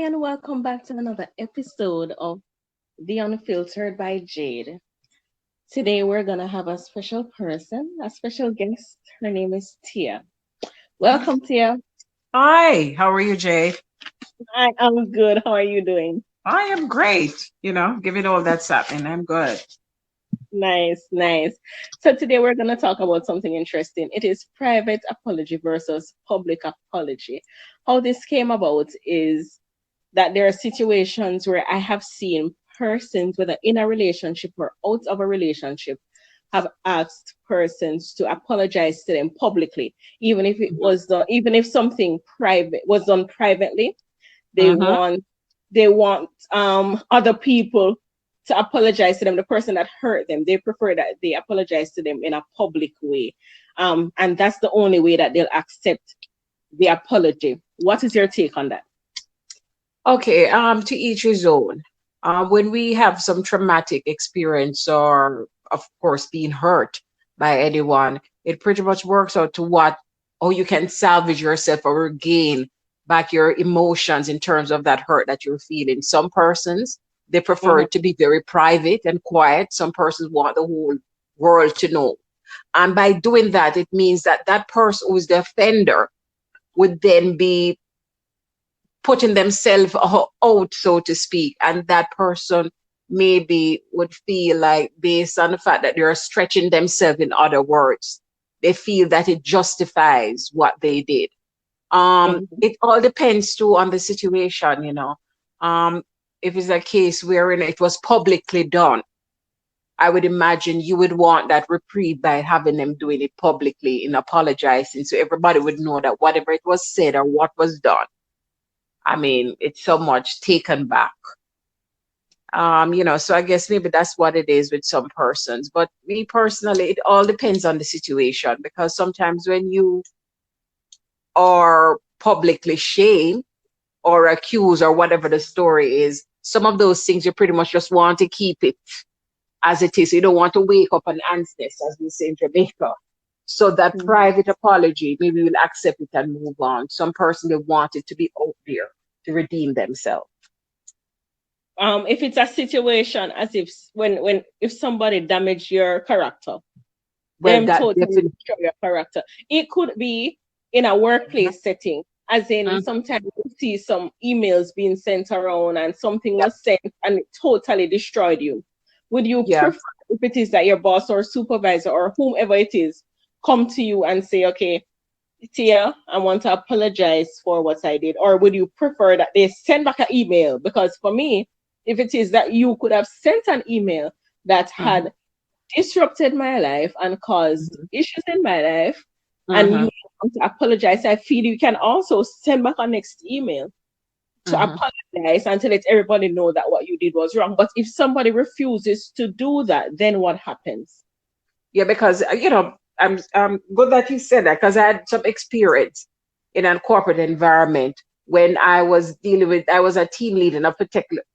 and welcome back to another episode of The Unfiltered by Jade. Today we're going to have a special person, a special guest. Her name is Tia. Welcome, Tia. Hi, how are you, Jay? I'm good. How are you doing? I am great. Given all that's happening, I'm good. Nice, nice. So today we're going to talk about something interesting. It is private apology versus public apology. How this came about is that there are situations where I have seen persons, whether in a relationship or out of a relationship, have asked persons to apologize to them publicly, even if it was done, even if something private was done privately. They Mm-hmm. want other people to apologize to them. The person that hurt them, they prefer that they apologize to them in a public way, and that's the only way that they'll accept the apology. What is your take on that? Okay, to each his own. When we have some traumatic experience or, of course, being hurt by anyone, it pretty much works out to how you can salvage yourself or regain back your emotions in terms of that hurt that you're feeling. Some persons, they prefer Mhm. it to be very private and quiet. Some persons want the whole world to know. And by doing that, it means that that person who is the offender would then be putting themselves out, so to speak, and that person maybe would feel like, based on the fact that they're stretching themselves, in other words, they feel that it justifies what they did. Mhm. It all depends too on the situation. Um, if it's a case wherein it was publicly done, I would imagine you would want that reprieve by having them doing it publicly and apologizing, so everybody would know that whatever it was said or what was done, I mean, it's so much taken back. So I guess maybe that's what it is with some persons. But me personally, it all depends on the situation, because sometimes when you are publicly shamed or accused or whatever the story is, some of those things you pretty much just want to keep it as it is. You don't want to wake up and answer this, as we say in Jamaica. So that Mhm. private apology, maybe we'll accept it and move on. Some person, they want it to be out there to redeem themselves. If it's a situation as if when if somebody damage your character, Well, them that totally definitely. destroy your character. It could be in a workplace setting, as in Mhm. sometimes you see some emails being sent around and something Yep. was sent and it totally destroyed you. Would you Yeah. prefer, if it is that your boss or supervisor or whomever it is come to you and say, okay, Tia, I want to apologize for what I did? Or would you prefer that they send back an email? Because for me, if it is that you could have sent an email that Mhm. had disrupted my life and caused Mhm. issues in my life, and Mhm. you want to apologize, I feel you can also send back a next email to Mhm. apologize and to let everybody know that what you did was wrong. But if somebody refuses to do that, then what happens? Yeah, because I'm good that you said that, because I had some experience in a corporate environment when I was a team lead in a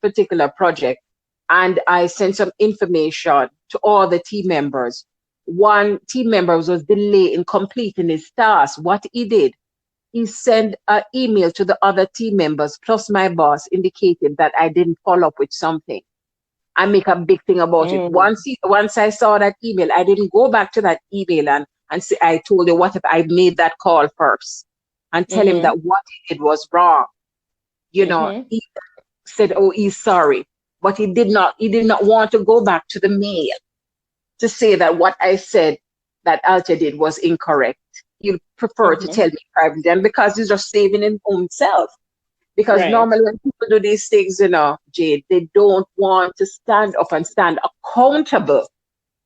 particular project, and I sent some information to all the team members. One team member was delayed in completing his task. What he did, he sent an email to the other team members plus my boss, indicating that I didn't follow up with something. I make a big thing about it. Mm, Once I saw that email, I didn't go back to that email and say, I told you, what if I made that call first and tell him mm-hmm, that what he did was wrong. mm-hmm, He said, oh, he's sorry, but he did not want to go back to the mail to say that what I said that Alta did was incorrect. He preferred to mm-hmm. tell me privately, and because he's just saving his own self. Because Right. normally when people do these things, Jade, they don't want to stand up and stand accountable.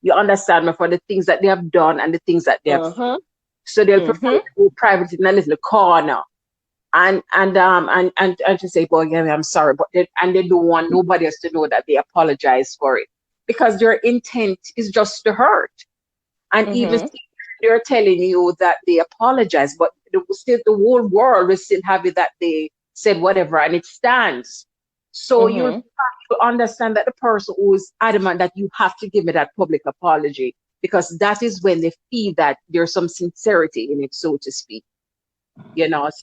You understand me, for the things that they have done and the things that they have said. Uh-huh. So they'll prefer Mm-hmm. to go private in a little corner and to say, well, yeah, I'm sorry, but they don't want nobody else to know that they apologize for it, because their intent is just to hurt. And even Mm-hmm. if they're telling you that they apologize, but the whole world will still have it that they said whatever, and it stands. So you'll Mm-hmm. have to understand that the person who is adamant that you have to give me that public apology, because that is when they feel that there's some sincerity in it, so to speak.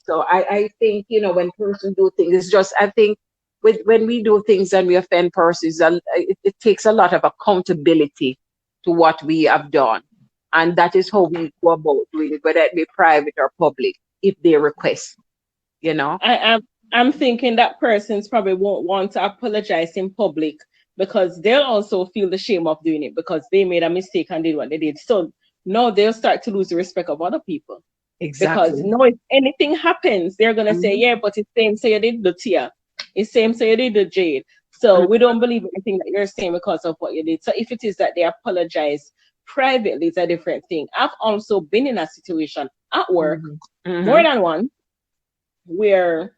So I think, when persons do things, it's just, I think when we do things and we offend persons, it takes a lot of accountability to what we have done. And that is how we go about doing it, whether it be private or public, if they request, you know. I'm thinking that persons probably won't want to apologize in public because they'll also feel the shame of doing it because they made a mistake and did what they did. So now they'll start to lose the respect of other people. Because Exactly. no, if anything happens, they're gonna say, Hmm. yeah, but it's same say you did the Tia. It's same say you did the Jade. So we don't believe anything that you're saying because of what you did. So if it is that they apologize privately, it's a different thing. I've also been in a situation at work Hmm. more Hmm. than one where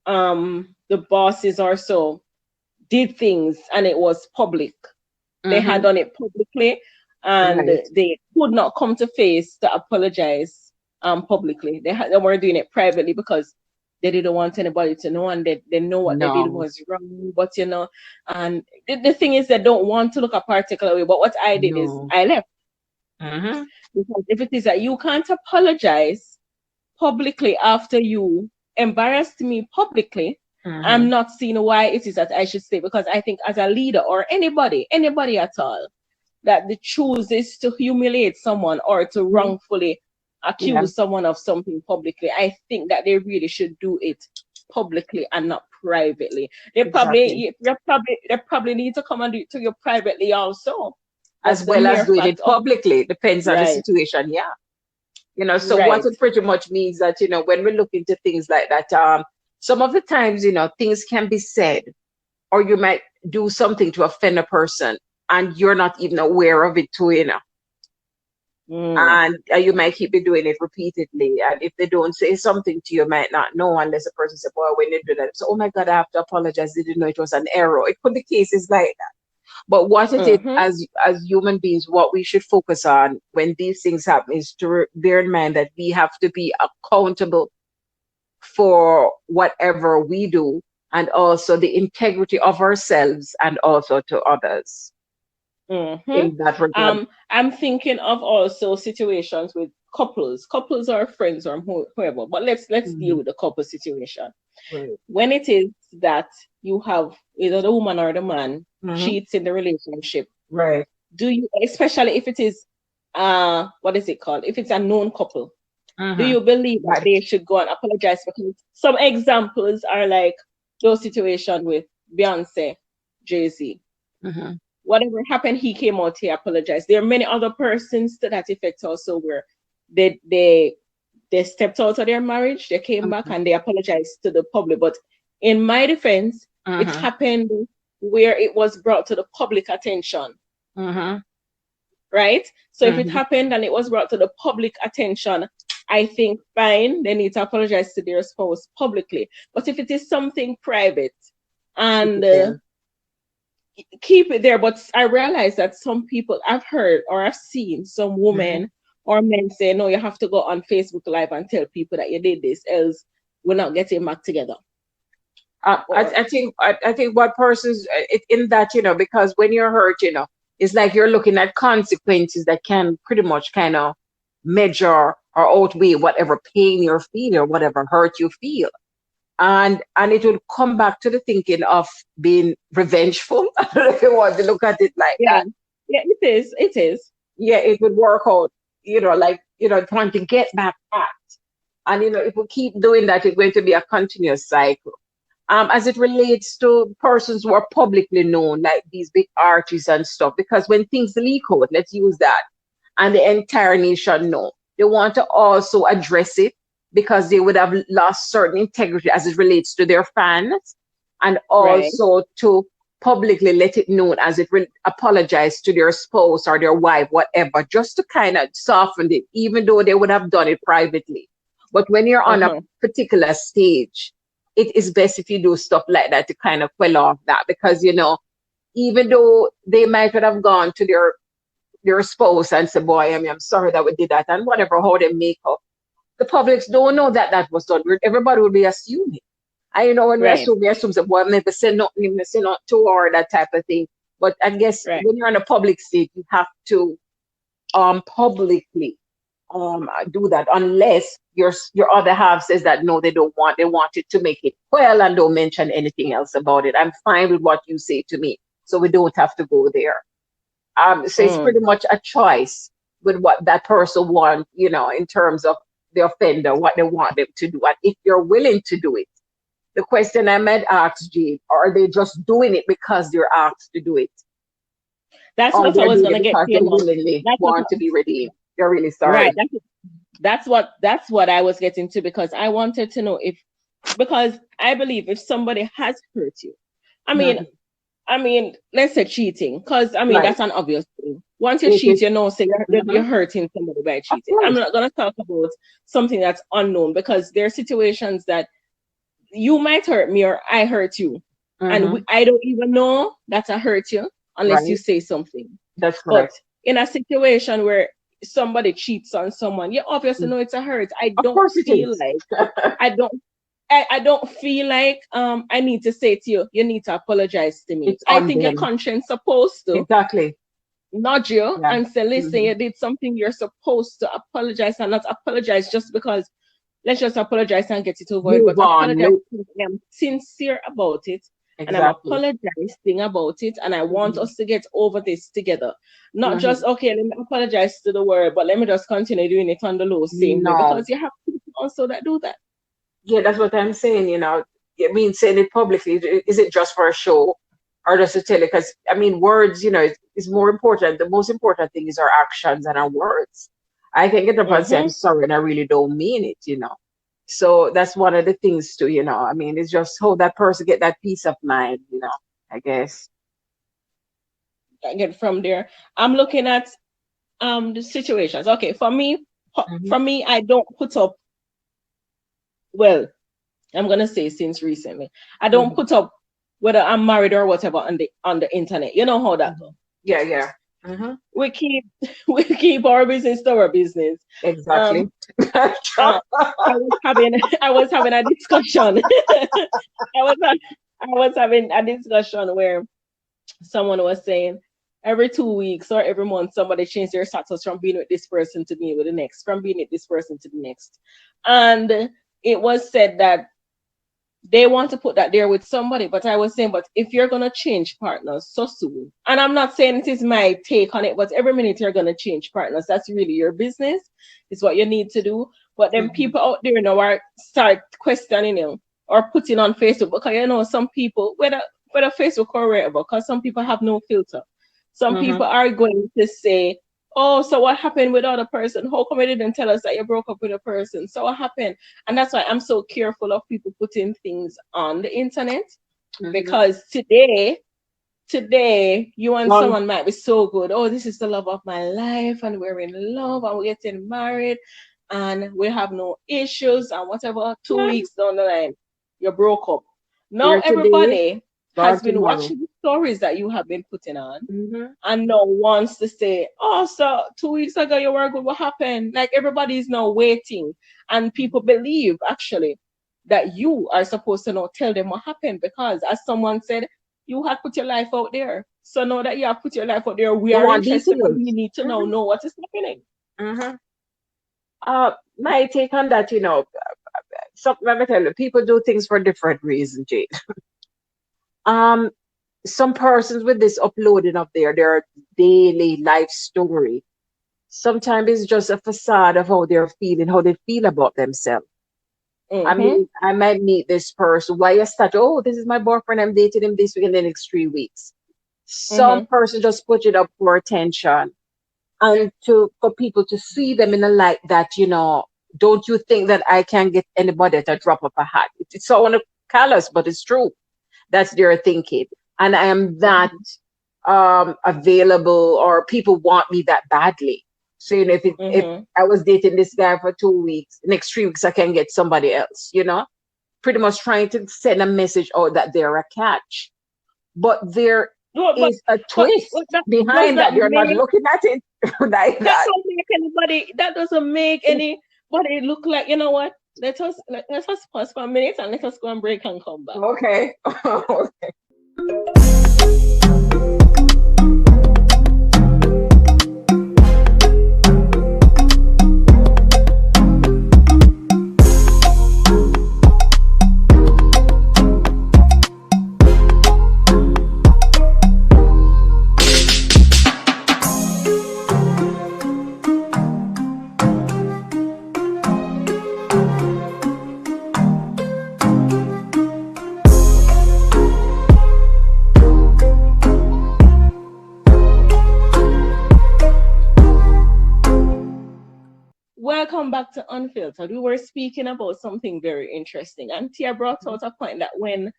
the bosses or so did things and it was public. They had Hmm. done it publicly and Right. they could not come to face to apologize publicly. They were doing it privately because they didn't want anybody to know and they know what they did No, was wrong. But and the thing is they don't want to look a particular way. But what I did is no. I left Hmm. because if it is that you can't apologize publicly after you embarrassed me publicly, I'm Hmm. not seeing why it is that I should stay because I think as a leader or anybody at all, that the chooses to humiliate someone or to wrongfully Yeah, accuse someone of something publicly, I think that they really should do it publicly and not privately. exactly. They probably need to come and do it to you privately also. As But the well as mere doing fact it of publicly, depends on the right, situation. Yeah. So what right. it pretty much means that, when we look into things like that, some of the times, things can be said, or you might do something to offend a person and you're not even aware of it too, Mm, and you might keep it doing it repeatedly. And if they don't say something to you, you might not know unless a person says, well, when they do that, so, oh my God, I have to apologize. Didn't know it was an error. It could be cases like that. But what it is, mm-hmm, as human beings, what we should focus on when these things happen is to bear in mind that we have to be accountable for whatever we do, and also the integrity of ourselves and also to others mm-hmm. in that regard. I'm thinking of also situations with couples or friends or whoever. But let's deal Mhm. with the couple situation. Right. When it is that you have either the woman or the man Hmm. cheats in the relationship, Right. do you, especially if it is what is it called? If it's a known couple, do Hmm. you believe that Right. they should go and apologize? Because some examples are like those situations with Beyonce, Jay-Z. Hmm. Whatever happened, he came out, he apologized. There are many other persons to that effect also where they they they stepped out of their marriage, they came back Hmm. and they apologized to the public. But in my defense, it Hmm. happened where it was brought to the public attention, Hmm. right? So if it Hmm. happened and it was brought to the public attention, I think fine, they need to apologize to their spouse publicly. But if it is something private Keep and it there. keep it there. But I realize that some people I've heard or I've seen some Hmm. women or men say, no, you have to go on Facebook Live and tell people that you did this, else we're not getting back together. Or I think what persons in that, because when you're hurt, it's like you're looking at consequences that can pretty much kind of measure or outweigh whatever pain you're feeling or whatever hurt you feel. And it will come back to the thinking of being revengeful. I don't know if you want to look at it like yeah, that. yeah, it is. It is. Yeah, it would work out, like, trying to get back at. And, if we keep doing that, it's going to be a continuous cycle. As it relates to persons who are publicly known, like these big artists and stuff, because when things leak out, let's use that, and the entire nation know, they want to also address it because they would have lost certain integrity as it relates to their fans, and Right. also to publicly let it known as it apologize to their spouse or their wife, whatever, just to kind of soften it, even though they would have done it privately. But when you're on a Uh-huh. particular stage, it is best if you do stuff like that to kind of quell off that, because even though they might have gone to their spouse and say, boy, I'm sorry that we did that, and whatever, how they make up, the publics don't know that that was done. Everybody will be assuming. And when Right. we assume that, boy, maybe say nothing, maybe say not to, or that type of thing. But I guess Right. when you're on a public stage, you have to publicly do that unless your other half says that no, they don't want, they want it to make it well and don't mention anything else about it. I'm fine with what you say to me, so we don't have to go there. So it's pretty Mm. much a choice with what that person want, in terms of the offender, what they want them to do, and if you're willing to do it. The question I might ask, Jade, are they just doing it because they're asked to do it, That's or what I they're was doing gonna it get because to, they you know. willingly That's what want to be redeemed? They're really right. sorry. That's what I was getting to, because I wanted to know if, because I believe if somebody has hurt you, I mean, Mhm. let's say cheating, because Right. that's an obvious thing. Once you It cheat, is. say you're Mhm. hurting somebody by Of cheating. I'm course. not gonna talk about something that's unknown, because there are situations that you might hurt me or I hurt you, and Hmm. I don't even know that I hurt you unless you Right. say something. That's But correct. in a situation where somebody cheats on someone, you obviously Mm. know it's a hurt. Of course it is. I don't I don't feel like I need to say to you, you need to apologize to me. It's I on think your them. conscience supposed to Exactly. nudge you Yeah. and say, listen, Hmm. you did something, you're supposed to apologize, and not apologize just because let's just apologize and get it over with, but Move on. apologize Nope. because I'm sincere about it and I'm Exactly. apologizing about it, and I want Hmm. us to get over this together. Not just, Hmm. okay, let me apologize to the world, but let me just continue doing it on the low same way, No. because you have people also that do that. Yeah, that's what I'm saying. I mean, saying it publicly, is it just for a show or just to tell it? Because, I mean, words, is more important. The most important thing is our actions and our words. I can get up and say, I'm Mm-hmm. sorry, and I really don't mean it. So that's one of the things too, I mean, it's just how that person get that peace of mind, I guess. Get from there. I'm looking at the situations. Okay, Hmm. for me, I don't put up, well, I'm gonna say since recently, I don't Hmm. put up whether I'm married or whatever on the internet. You know how that Hmm. goes. Yeah, yeah. Hmm. We keep we keep our business to our business. Um, Exactly. uh, I was having a discussion. I was ha- I was having a discussion where someone was saying every 2 weeks or every month somebody changed their status from being with this person to being with the next, from being with this person to the next, and it was said that they want to put that there with somebody. But I was saying, but if you're gonna change partners so soon, and I'm not saying it is my take on it, but every minute you're gonna change partners, that's really your business. It's what you need to do. But then Hmm. people out there now are start questioning you or putting on Facebook, because some people, whether Facebook or wherever, because some people have no filter. Some Hmm. people are going to say, oh, so what happened with the other person? How come you didn't tell us that you broke up with a person? So what happened? And that's why I'm so careful of people putting things on the internet, Hmm. because today you and Long. someone might be so good. Oh, this is the love of my life, and we're in love, and we're getting married, and we have no issues, and whatever. Two Yeah. weeks down the line, you broke up. Now Here today, everybody has gone been tomorrow. watching the stories that you have been putting on, Hmm. and now wants to say, oh, so 2 weeks ago you were good, what happened? Like everybody is now waiting, and people believe actually that you are supposed to now tell them what happened, because as someone said, you had put your life out there. So now that you have put your life out there, we They are want interested and we details. need to now Hmm. know what is happening. Hmm. My take on that, let me tell you, people do things for different reasons, Jade. Um, some persons with this uploading up there, their daily life story, sometimes it's just a facade of how they're feeling, how they feel about themselves. I Mm-hmm. mean, I might meet this person. Why you start? Oh, this is my boyfriend. I'm dating him this week and the next 3 weeks. Some Mm-hmm. person just put it up for attention and for people to see them in a light that don't you think that I can get anybody at a drop of a hat? It's so callous, but it's true. That's their thinking, and I am that Mm-hmm. available, or people want me that badly. So if Mm-hmm. I was dating this guy for 2 weeks, next 3 weeks I can get somebody else. Pretty much trying to send a message out that they're a catch, but there No, is a but twist that does behind not that. You're not make looking at it like that that. don't make anybody, that doesn't make anybody look like, you know what? Let us pause for a minute and let us go and break and come back. Okay. come back to unfiltered, we were speaking about something very interesting. And Tia brought out a point that when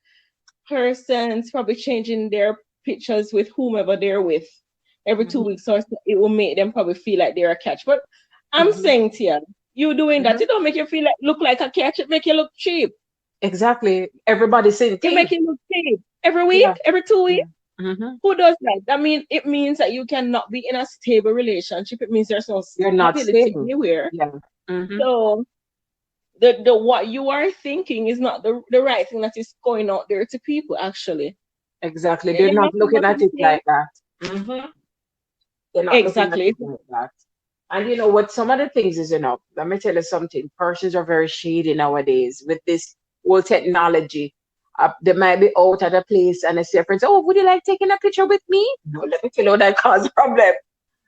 persons probably changing their pictures with whomever they're with every two Mm-hmm. weeks or so, it will make them probably feel like they're a catch. But I'm Mm-hmm. saying, Tia, you doing that, Mm-hmm. it don't make you feel like look like a catch, it make you look cheap. Exactly. Everybody's saying It thing. make you look cheap. Every Yeah. week, every 2 weeks. Yeah. Mm-hmm. Who does that? I mean, it means that you cannot be in a stable relationship. It means there's no You're not stability stable. anywhere. Yeah. Mm-hmm. So the what you are thinking is not the right thing that is going out there to people actually. Exactly. Yeah, They're you not understand looking what at I'm it saying? like that. Mm-hmm. They're not looking at Exactly. it like that. And you know what? Some of the things is, let me tell you something. Persons are very shady nowadays with this whole technology. They might be out at a place and they say, friends, oh, would you like taking a picture with me? No, let me tell you that cause problem.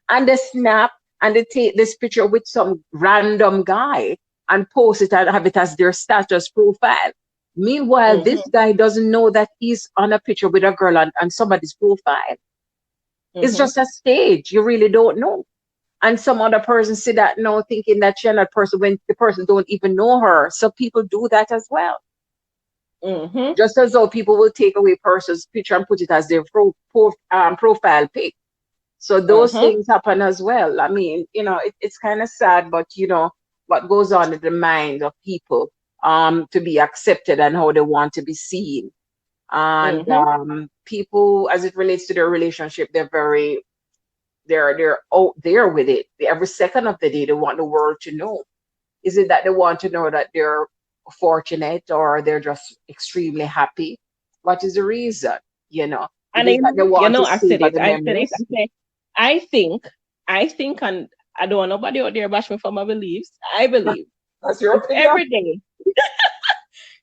And they snap and they take this picture with some random guy and post it and have it as their status profile. Meanwhile, this Mm-hmm. guy doesn't know that he's on a picture with a girl on somebody's profile. It's Mm-hmm. just a stage. You really don't know. And some other person see that now thinking that you're not person when the person don't even know her. So people do that as well. Mm-hmm. Just as though people will take away person's picture and put it as their profile pic. So those Uh-huh. things happen as well. I mean, it's kind of sad, but what goes on in the mind of people to be accepted and how they want to be seen. And Mm-hmm. people, as it relates to their relationship, they're out there with it. Every second of the day, they want the world to know. Is it that they want to know that they're fortunate or they're just extremely happy? What is the reason? Is And it that they want to I said savor it. the I said it. memories? I say, I think, and I don't want nobody out there bash me for my beliefs. I believe That's your if opinion. every day,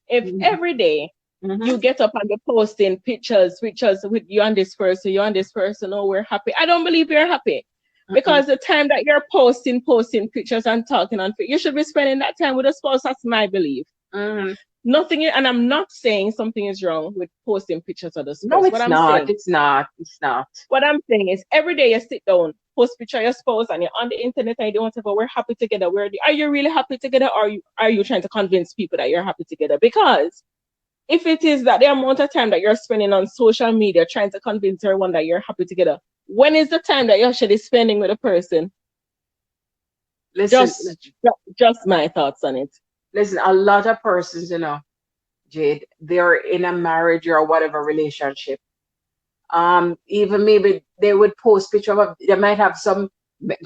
if Mm-hmm. every day Mm-hmm. you get up and you're posting pictures with you and this person, oh, we're happy. I don't believe you're happy. Mm-mm. Because the time that you're posting pictures and talking on, you should be spending that time with a spouse. That's my belief. Mm-hmm. Nothing, and I'm not saying something is wrong with posting pictures of the No, spouse. it's not. It's not. It's not. What I'm saying is, every day you sit down, post picture of your spouse, and you're on the internet and you don't whatever. We're happy together. Are you really happy together, or are you trying to convince people that you're happy together? Because if it is that the amount of time that you're spending on social media trying to convince everyone that you're happy together, when is the time that you're actually spending with a person? Listen, Just my thoughts on it. listen. A lot of persons, Jade, they're in a marriage or whatever relationship. Even maybe they would post picture of. They might have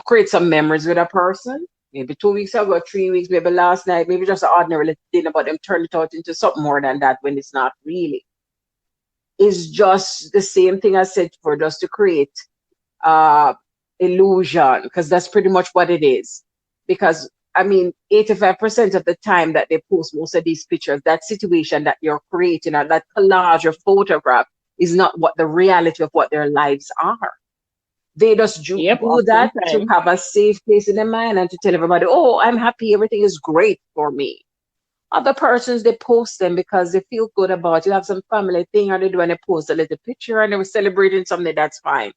create some memories with a person. Maybe 2 weeks ago, 3 weeks, maybe last night, maybe just an ordinary dinner, but them turn it out into something more than that when it's not really. It's just the same thing I said for just to create uh, illusion, because that's pretty much what it is. Because I mean, 85% of the time that they post most of these pictures, that situation that you're creating or that collage or photograph is not what the reality of what their lives are. They just Yep, do that to oftentimes. have a safe place in their mind and to tell everybody, oh, I'm happy, everything is great for me. Other persons, they post them because they feel good about it, have some family thing, or they do and they post a little picture and they were celebrating something, that's fine.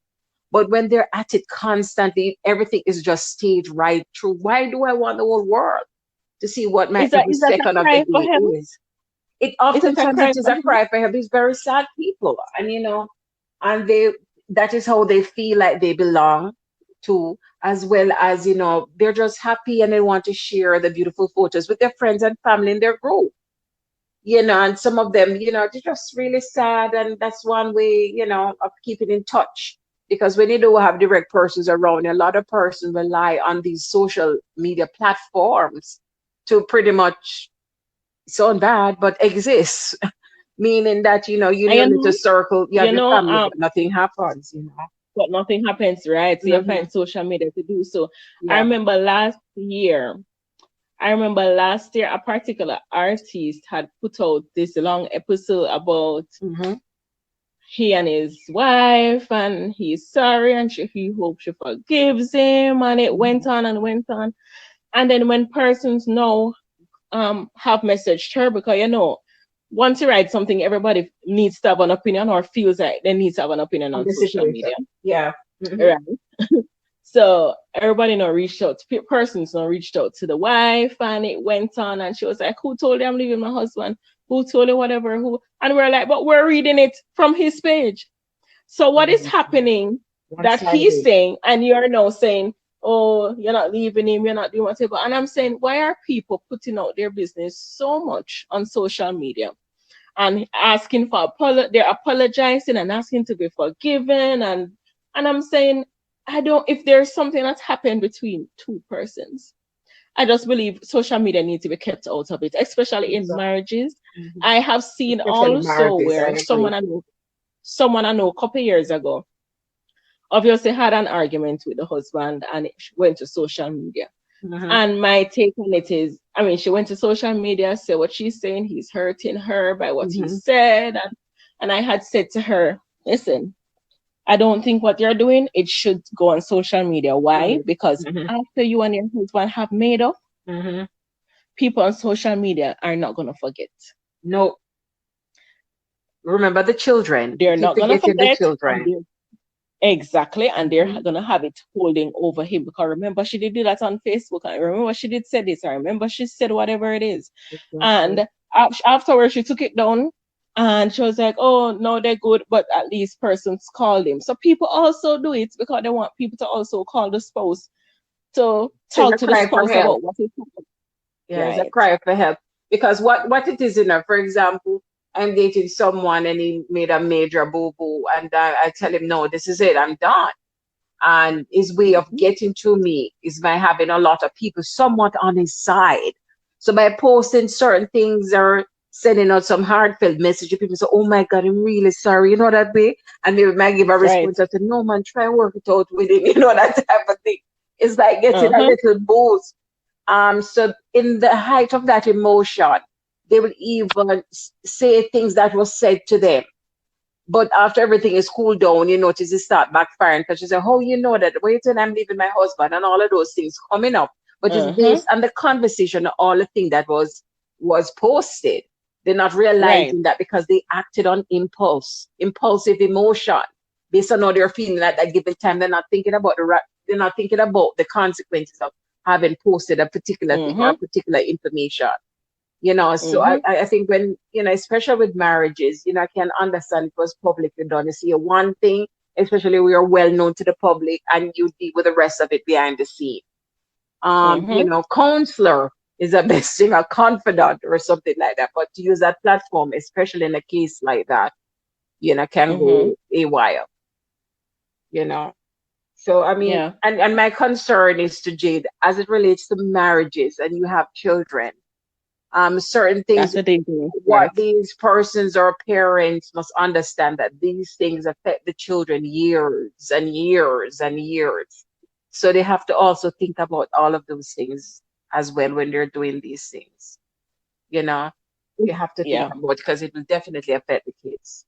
But when they're at it constantly, everything is just staged right through. Why do I want the whole world to see what my every Is that a second of the cry for day help? is? It Is it a oftentimes cry it is for a help? cry for help. These very sad people, and and that is how they feel like they belong to, as well as they're just happy and they want to share the beautiful photos with their friends and family in their group. And some of them, they're just really sad. And that's one way, of keeping in touch. Because when you don't have direct persons around, a lot of persons rely on these social media platforms to pretty much sound bad, but exist. Meaning that, you in And your little circle, you have you your know, family, but nothing happens. but nothing happens, right? So you Hmm. find social media to do so. I Yeah. remember last year, a particular artist had put out this long episode about Hmm. he and his wife, and he's sorry, and he hopes she forgives him, and it went Hmm. on and went on. And then when persons now have messaged her, because once you write something, everybody needs to have an opinion or feels like they need to have an opinion On on the social situation. media. Yeah. Hmm. Right. So everybody now reached out to persons now reached out to the wife, and it went on, and she was like, "Who told you I'm leaving my husband? Who told you whatever? Who?" And we're like, "But we're reading it from his page." So what is happening that he's One-sided. saying, and you're now saying, "Oh, you're not leaving him, you're not doing whatever." And I'm saying, why are people putting out their business so much on social media and asking for they're apologizing and asking to be forgiven, and I'm saying, I don't, if there's something that's happened between two persons, I just believe social media needs to be kept out of it, especially in Exactly. marriages. Mhm. I have seen Especially also marriages, I where agree. someone I know a couple years ago obviously had an argument with the husband, and it went to social media. Hmm. And my take on it is, I mean, she went to social media, said what she's saying, he's hurting her by what he Hmm. said. And I had said to her, listen, I don't think what you're doing, it should go on social media. Why? Right. Because Hmm. after you and your husband have made up, Hmm. people on social media are not going to forget. No, remember the children. You They're keep not going to forgetting the forget. And children. exactly. And they're Hmm. going to have it holding over him. Because remember, she did do that on Facebook. I remember she did say this. I remember she said whatever it is. Exactly. And afterwards, she took it down. And she was like, oh, no, they're good. But at least persons called him. So people also do it because they want people to also call the spouse to So it's talk a to the cry for spouse help. about what is happening. Yeah, it's a Right. cry for help. Because what it is, for example, I'm dating someone and he made a major boo-boo, and I tell him, no, this is it, I'm done. And his way of Mm-hmm. getting to me is by having a lot of people somewhat on his side. So by posting certain things or sending out some heartfelt message, people say, "Oh my God, I'm really sorry," that way. And maybe might give a Right. response. I say, "No man, try and work it out with him," that type of thing. It's like getting a Uh-huh. little boost. So in the height of that emotion, they will even say things that was said to them. But after everything is cooled down, you notice it start backfiring because you say, "Oh, that wait till I'm leaving my husband," and all of those things coming up. But it's Uh-huh. based on the conversation, all the thing that was posted. They're not Right. realizing that because they acted on impulsive emotion, based on how they're feeling at that given time. They're not thinking about they're not thinking about the consequences of having posted a particular thing or a Mm-hmm. particular information. So I, Mm-hmm. I think when, especially with marriages, I can understand it was publicly done. You see one thing, especially we are well known to the public, and you deal with the rest of it behind the scene. Mm-hmm. Counselor is the best thing, a confidant or something like that. But to use that platform, especially in a case like that, can Mm-hmm. go haywire, you know. So I mean, Yeah. and my concern is to Jade, as it relates to marriages and you have children, certain things, That's a dangerous what part. these persons or parents must understand that these things affect the children years and years and years. So they have to also think about all of those things as well when they're doing these things. You know, you have to think Yeah. about, because it will definitely affect the kids.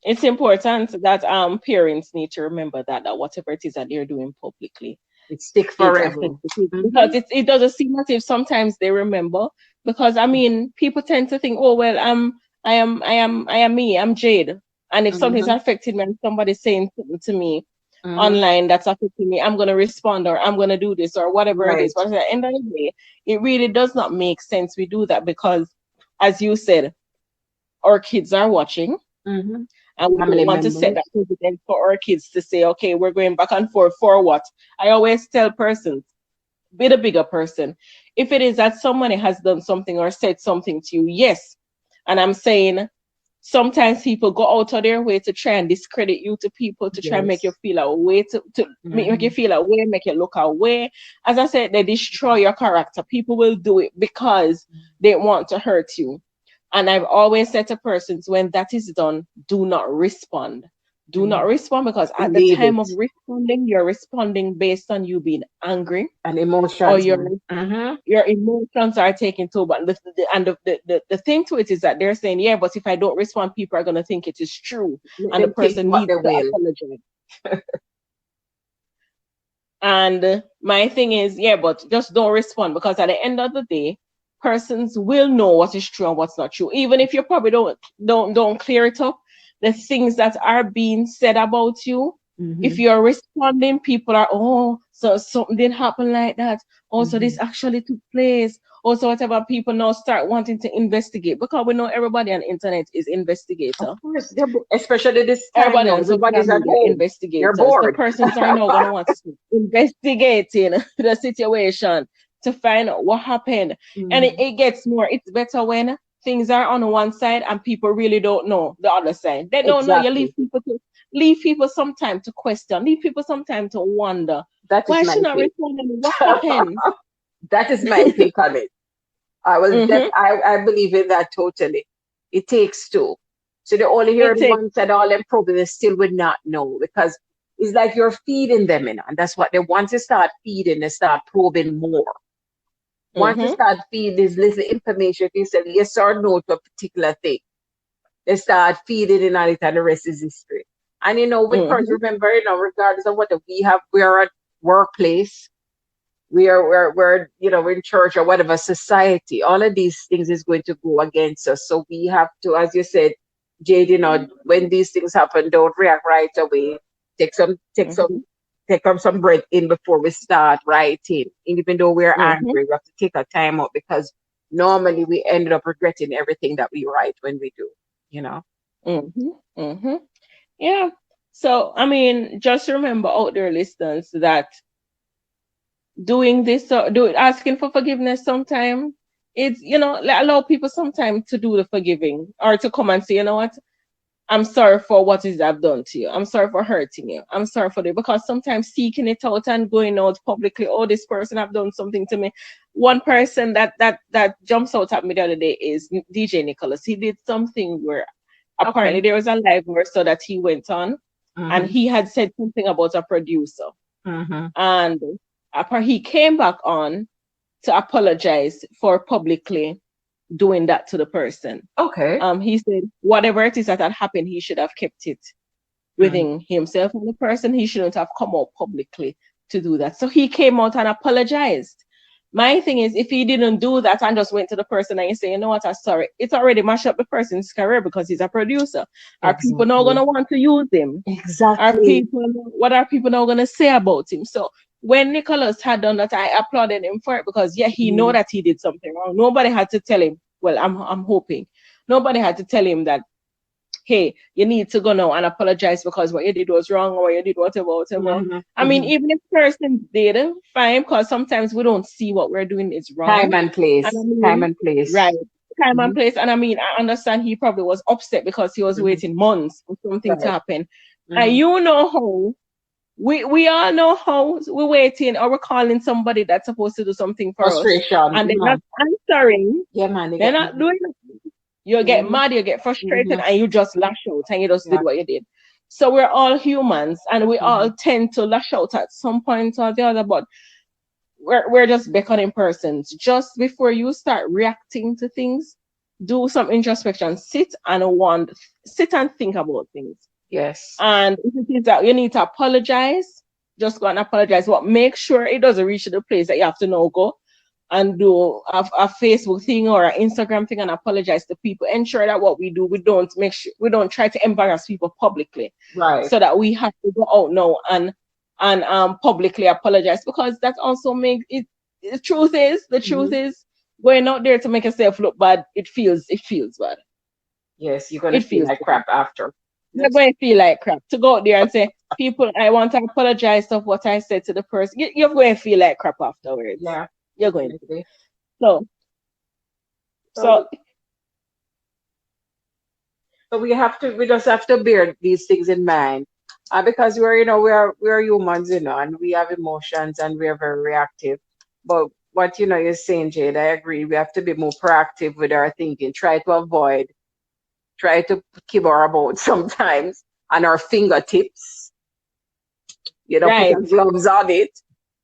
It's important that parents need to remember that whatever it is that they're doing publicly, It stick it forever. affects the kids, because Hmm. it doesn't seem as if sometimes they remember, because I mean people tend to think, oh well, I am me, I'm Jade, and if something's Hmm. affected me and somebody's saying something to me Hmm. online that's affecting me, I'm gonna respond, or I'm gonna do this, or whatever it is. Right. But at the end of the day, it really does not make sense we do that, because as you said, our kids are watching, Hmm. and we Family don't want to set that members. precedent for our kids to say, okay, we're going back and forth for what? I always tell persons, be the bigger person. If it is that somebody has done something or said something to you, yes. And I'm saying sometimes people go out of their way to try and discredit you to people, to try and make you Yes. feel a way, to make you Hmm. feel a way, make you look away. As I said, they destroy your character. People will do it because they want to hurt you. And I've always said to persons, when that is done, do not respond. Do not Hmm. respond, because at the Leave time it. of responding, you're responding based on you being angry, And or emotions, man. Hmm. your emotions are taking to. But the thing to it is that they're saying, yeah, but if I don't respond, people are going to think it is true, Let and the them think person what needs they to will. apologize. And my thing is, yeah, but just don't respond, because at the end of the day, persons will know what is true and what's not true. Even if you probably don't clear it up, the things that are being said about you, If Mm-hmm. you're responding, people are, oh, so something did happen like that. Also, Mm-hmm. this actually took place. Also, whatever, people now start wanting to investigate because we know everybody on the internet is Of investigator. course, especially this time Everybody now, on social everybody's at media home. They're investigators. The bored. persons are now gonna want to start investigating the situation to find out what happened. And Mm-hmm. it gets more, it's better when things are on one side and people really don't know the other side. They don't know. You Exactly. leave people some time to question, leave people some time to wonder. That is Why my she not take. responding? What happened? That is my take on it. Mm-hmm. I believe in that totally. It takes two. So they only hear It it takes. once and all them probably they still would not know because it's like you're feeding them, and that's what they want to start feeding, they start probing more. Once you Mm-hmm. start feeding this little information, if you say yes or no to a particular thing, they start feeding in on it and the rest is history. And with course, Mm-hmm. remember, regardless of what we have, we are at workplace, we're in church or whatever society, all of these things is going to go against us. So we have to, as you said, Jade, when these things happen, don't react right away. Take some take Mm-hmm. some take some breath in before we start writing. And even though we're Mm-hmm. angry, we have to take a time out because normally we ended up regretting everything that we write when we do, you know. Mm-hmm. Mm-hmm. Yeah. So, I mean, just remember out there, listeners, that doing this, or asking for forgiveness sometime, it's, allow people sometime to do the forgiving or to come and say, you know what, I'm sorry for what is I've done to you. I'm sorry for hurting you. I'm sorry for that. Because sometimes seeking it out and going out publicly, oh, this person have done something to me. One person that jumps out at me the other day is DJ Nicholas. He did something where apparently Okay. there was a live so that he went on, and Mm-hmm. he had said something about a producer, Mm-hmm. and he came back on to apologize for publicly doing that to the person. Okay. He said whatever it is that had happened, he should have kept it Mm-hmm. within himself and the person. He shouldn't have come out publicly to do that. So he came out and apologized. My thing is, if he didn't do that and just went to the person and he say, you know what, I'm sorry, it's already mashed up the person's career because he's a producer. Are people now Exactly. gonna want to use him? Exactly. What are people now gonna say about him? So when Nicholas had done that, I applauded him for it because yeah, he know Mm-hmm. that he did something wrong. Nobody had to tell him. Well, I'm hoping nobody had to tell him that, hey, you need to go now and apologize because what you did was wrong or you did whatever. Mm-hmm. I mean, Mm-hmm. even if person did, fine, because sometimes we don't see what we're doing is Time wrong. and And I place. Time mean, and place. right, time and Hmm. place. And I mean, I understand he probably was upset because he was Hmm. waiting months for something to Right. happen. And Hmm. you know how we all know how we're waiting or we're calling somebody that's supposed to do something for us Frustration. and they're not Man. answering, Yeah, man. You they're get not mad. doing, you get Hmm. mad, you get frustrated, Hmm. and you just lash out and you just did Yeah. what you did. So we're all humans and we Hmm. all tend to lash out at some point or the other, but we're just beckoning persons. Just before you start reacting to things, do some introspection. Sit and think about things. Yes. And if it is that you need to apologize, just go and apologize. But make sure it doesn't reach to the place that you have to now go and do a Facebook thing or an Instagram thing and apologize to people. Ensure that what we do, we don't try to embarrass people publicly, Right. so that we have to go out now and publicly apologize because that also makes it. The truth Hmm. is going out there to make yourself look bad. It feels bad. Yes. You're gonna It feel feels like bad. crap after. You're Yes. going to feel like crap to go out there and say, people, I want to apologize of what I said to the person. You're going to feel like crap afterwards. Yeah. You're going to. Definitely. So, So so So we just have to bear these things in mind, because we're humans, and we have emotions and we're very reactive. But what you're saying, Jade, I agree. We have to be more proactive with our thinking. Try to keep our about sometimes on our fingertips. Put our right. gloves on it,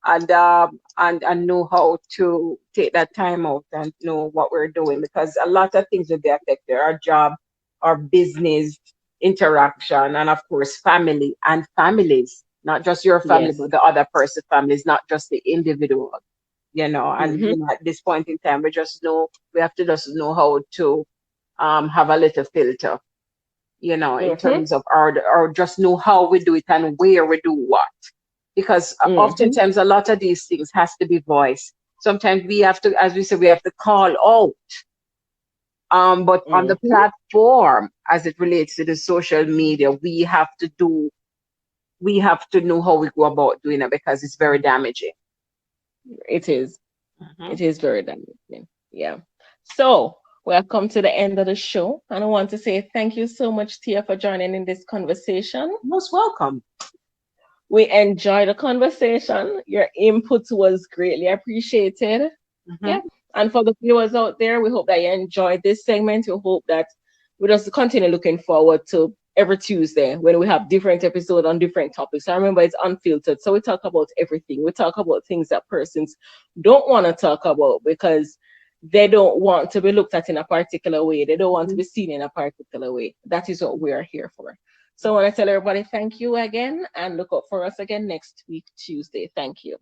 and know how to take that time out and know what we're doing because a lot of things will be affected. Our job, our business interaction, and of course family and families. Not just your family, Yes. but the other person's families, not just the individual. And Mm-hmm. at this point in time, we have to just know how to have a little filter in Mm-hmm. terms of or just know how we do it and where we do what. Because Mm-hmm. oftentimes a lot of these things has to be voiced. Sometimes we have to, as we say, we have to call out. But on the Mm-hmm. platform, as it relates to the social media, we have to know how we go about doing it because it's very damaging. It is. Mhm. It is very damaging. Yeah. So we have come to the end of the show, and I want to say thank you so much, Tia, for joining in this conversation. Most welcome. We enjoyed the conversation. Your input was greatly appreciated. Mhm. Yeah. And for the viewers out there, we hope that you enjoyed this segment. We hope that we just continue looking forward to every Tuesday when we have different episodes on different topics. I remember it's unfiltered. So we talk about everything. We talk about things that persons don't want to talk about because they don't want to be looked at in a particular way. They don't want to be seen in a particular way. That is what we are here for. So I want to tell everybody thank you again and look out for us again next week, Tuesday. Thank you.